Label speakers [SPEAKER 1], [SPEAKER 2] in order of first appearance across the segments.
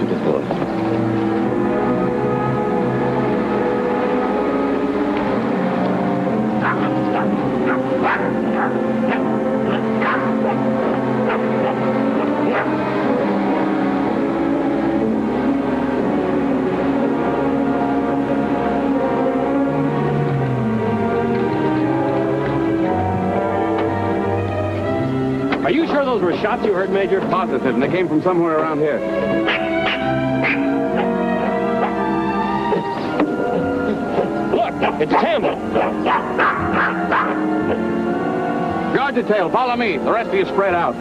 [SPEAKER 1] beautiful.
[SPEAKER 2] Are you sure those were shots you heard, Major? Positive, and they came from somewhere around here. Look, it's Tim. Guard your tail. Follow me. The rest of you spread out.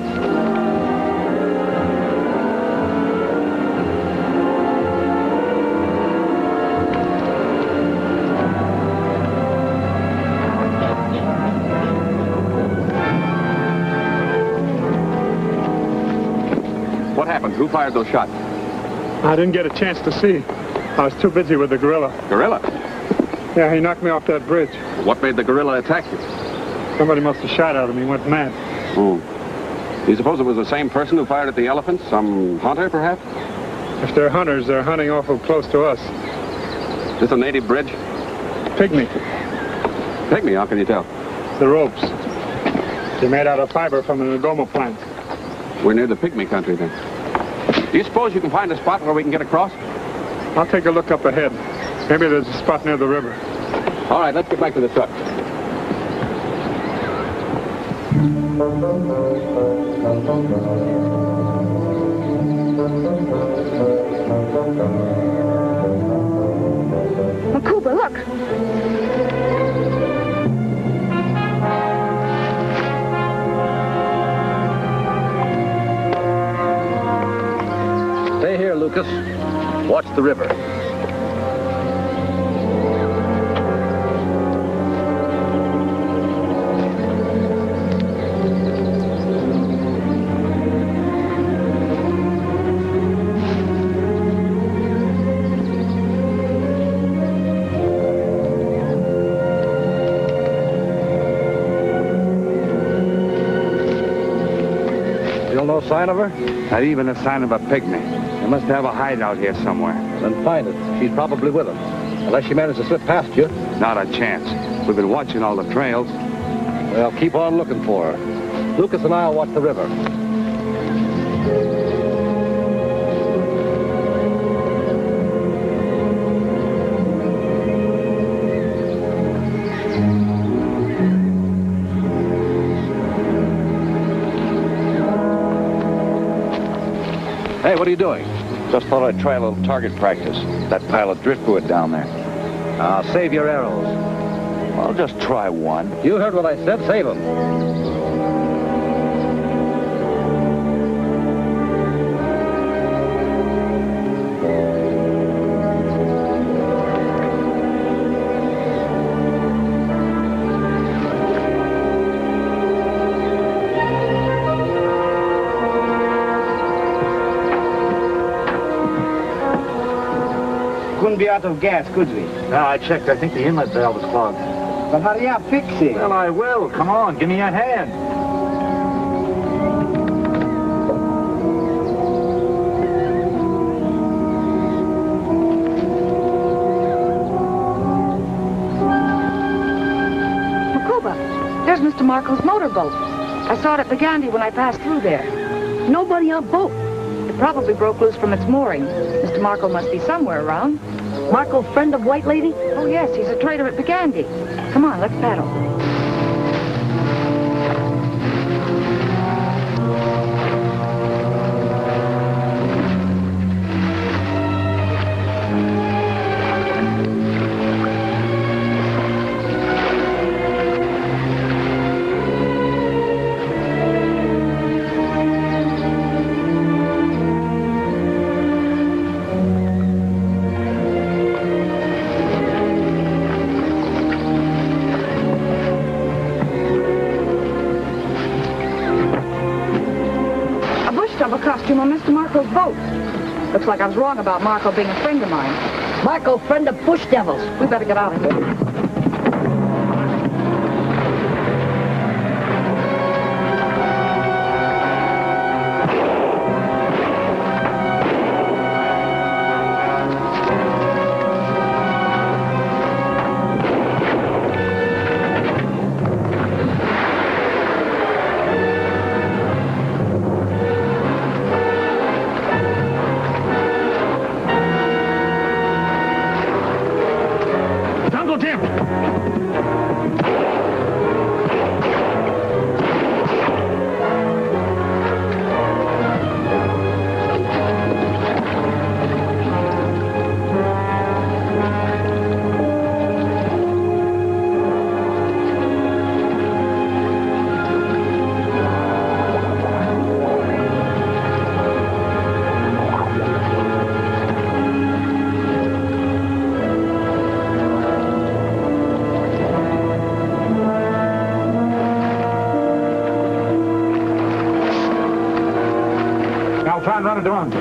[SPEAKER 2] What happened? Who fired those shots?
[SPEAKER 3] I didn't get a chance to see. I was too busy with the gorilla.
[SPEAKER 2] Gorilla?
[SPEAKER 3] Yeah, he knocked me off that bridge.
[SPEAKER 2] What made the gorilla attack you?
[SPEAKER 3] Somebody must have shot at him. He went mad.
[SPEAKER 2] Do you suppose it was the same person who fired at the elephants? Some hunter, perhaps?
[SPEAKER 3] If they're hunters, they're hunting awful close to us.
[SPEAKER 2] Is this a native bridge?
[SPEAKER 3] Pygmy.
[SPEAKER 2] Pygmy? How can you tell?
[SPEAKER 3] The ropes. They're made out of fiber from an agoma plant.
[SPEAKER 2] We're near the Pygmy country, then. Do you suppose you can find a spot where we can get across?
[SPEAKER 3] I'll take a look up ahead. Maybe there's a spot near the river.
[SPEAKER 2] All right, let's get back to the truck.
[SPEAKER 4] Makuba, look.
[SPEAKER 1] Stay here, Lucas. Watch the river. Still no sign of her?
[SPEAKER 5] Not even a sign of a pygmy. They must have a hideout here somewhere.
[SPEAKER 1] Then find it. She's probably with them. Unless she managed to slip past you.
[SPEAKER 5] Not a chance. We've been watching all the trails.
[SPEAKER 1] Well, keep on looking for her. Lucas and I'll watch the river.
[SPEAKER 5] Hey, what are you doing? Just thought I'd try a little target practice. That pile of driftwood down there.
[SPEAKER 1] Now, save your arrows.
[SPEAKER 5] I'll just try one.
[SPEAKER 1] You heard what I said. Save them.
[SPEAKER 6] Couldn't be out of gas, could we?
[SPEAKER 1] No, I checked. I think the inlet valve is clogged.
[SPEAKER 6] But hurry up, fix it.
[SPEAKER 1] Well, I will. Come on, give me a hand.
[SPEAKER 4] Makuba, there's Mr. Marco's motorboat. I saw it at Pagandi when I passed through there. Nobody on boat. It probably broke loose from its mooring. Mr. Marco must be somewhere around. Marco, friend of White Lady? Oh, yes, he's a trader at Pagandi. Come on, let's paddle. Costume on Mr. Marco's boat. Looks like I was wrong about Marco being a friend of mine.
[SPEAKER 7] Marco, friend of bush devils.
[SPEAKER 4] We better get out of here.
[SPEAKER 3] got it wrong.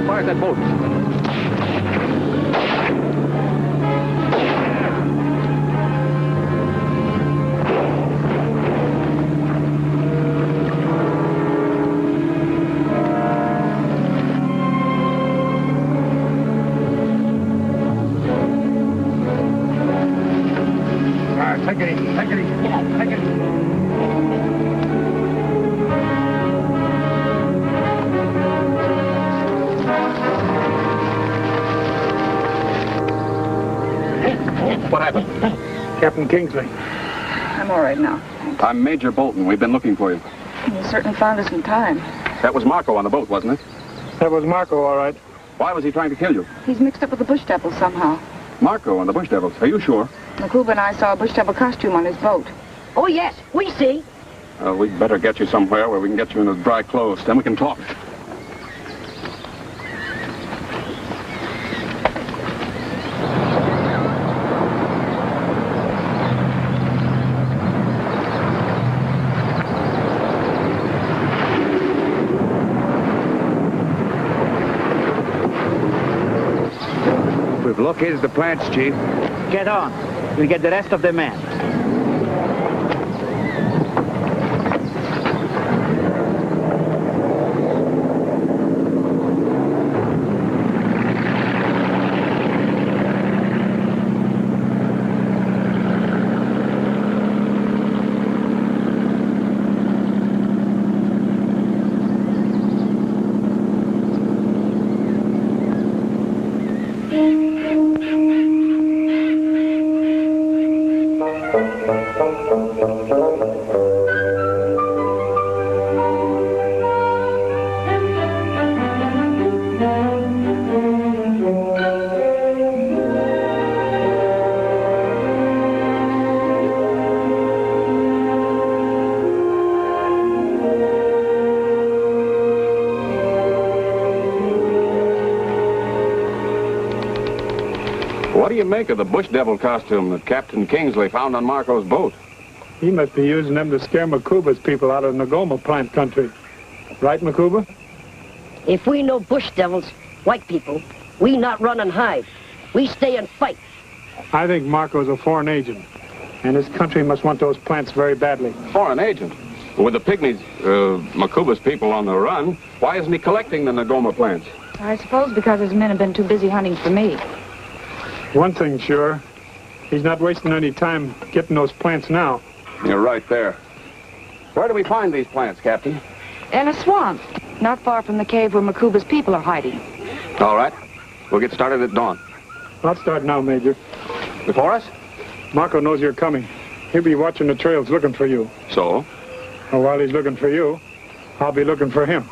[SPEAKER 5] Fire that boat.
[SPEAKER 3] All right, take it easy. Take it easy. Yeah, take it easy.
[SPEAKER 2] What happened?
[SPEAKER 3] Captain Kingsley.
[SPEAKER 4] I'm all right now.
[SPEAKER 2] I'm Major Bolton. We've been looking for you.
[SPEAKER 4] You certainly found us in time.
[SPEAKER 2] That was Marco on the boat, wasn't it?
[SPEAKER 3] That was Marco, all right.
[SPEAKER 2] Why was he trying to kill you?
[SPEAKER 4] He's mixed up with the bush devils somehow.
[SPEAKER 2] Marco and the Bush Devils. Are you sure?
[SPEAKER 4] McCuba and I saw a bush devil costume on his boat.
[SPEAKER 7] Oh, yes, we see.
[SPEAKER 2] We'd better get you somewhere where we can get you in the dry clothes. Then we can talk.
[SPEAKER 6] We've located the plants, Chief. Get on. We'll get the rest of the men.
[SPEAKER 2] What do you make of the Bush Devil costume that Captain Kingsley found on Marco's boat?
[SPEAKER 3] He must be using them to scare McCuba's people out of Nagoma plant country. Right, McCuba?
[SPEAKER 7] If we know bush devils, white people, we not run and hide. We stay and fight.
[SPEAKER 3] I think Marco's a foreign agent, and his country must want those plants very badly.
[SPEAKER 2] Foreign agent? With the Pygmies, McCuba's people on the run, why isn't he collecting the Nagoma plants?
[SPEAKER 4] I suppose because his men have been too busy hunting for me.
[SPEAKER 3] One thing sure, he's not wasting any time getting those plants now.
[SPEAKER 2] You're right there. Where do we find these plants, Captain?
[SPEAKER 4] In a swamp, not far from the cave where McCuba's people are hiding.
[SPEAKER 2] All right. We'll get started at dawn.
[SPEAKER 3] I'll start now, Major.
[SPEAKER 2] Before us?
[SPEAKER 3] Marco knows you're coming. He'll be watching the trails looking for you.
[SPEAKER 2] So?
[SPEAKER 3] Well, while he's looking for you, I'll be looking for him.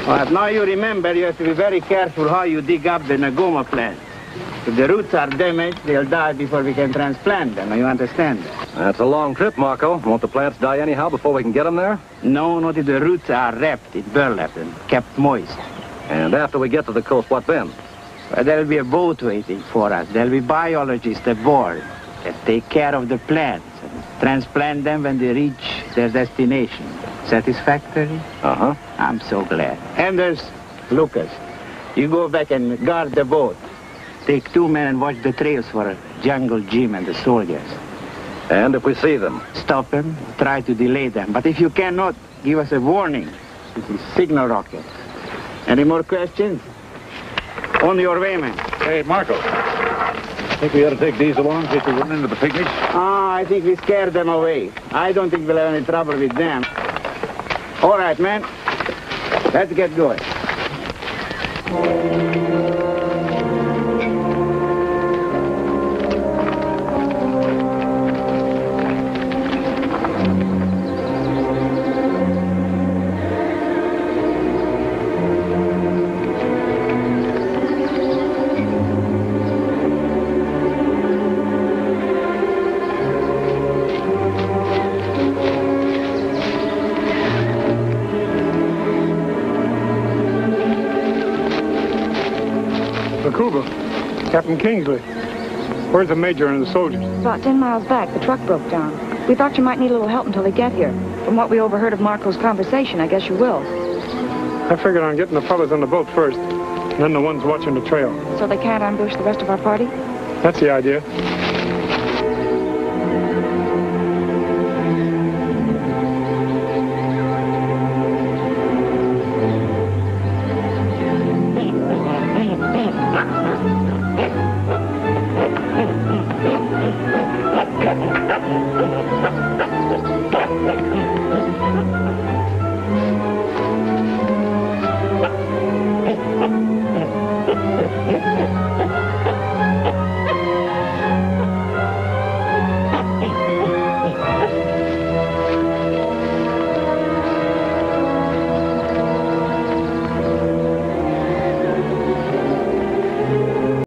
[SPEAKER 6] But now you remember you have to be very careful how you dig up the Nagoma plants. If the roots are damaged, they'll die before we can transplant them. You understand?
[SPEAKER 5] That's a long trip, Marco. Won't the plants die anyhow before we can get them there?
[SPEAKER 6] No, not if the roots are wrapped in burlap and kept moist.
[SPEAKER 5] And after we get to the coast, what then?
[SPEAKER 6] Well, there'll be a boat waiting for us. There'll be biologists aboard that take care of the plants and transplant them when they reach their destination. Satisfactory?
[SPEAKER 5] Uh-huh.
[SPEAKER 6] I'm so glad. Anders, Lucas, you go back and guard the boat. Take 2 men and watch the trails for Jungle Jim and the soldiers.
[SPEAKER 5] And if we see them?
[SPEAKER 6] Stop them, try to delay them. But if you cannot, give us a warning. This is signal rocket. Any more questions? On your way, man.
[SPEAKER 5] Hey, Marco. Think we ought to take these along in case we run into the Pigmeus?
[SPEAKER 6] I think we scared them away. I don't think we'll have any trouble with them. All right, man. Let's get going.
[SPEAKER 3] Captain Kingsley. Where's the major and the soldiers?
[SPEAKER 4] About 10 miles back, the truck broke down. We thought you might need a little help until they get here. From what we overheard of Marco's conversation, I guess you will.
[SPEAKER 3] I figured on getting the fellas on the boat first, and then the ones watching the trail.
[SPEAKER 4] So they can't ambush the rest of our party?
[SPEAKER 3] That's the idea.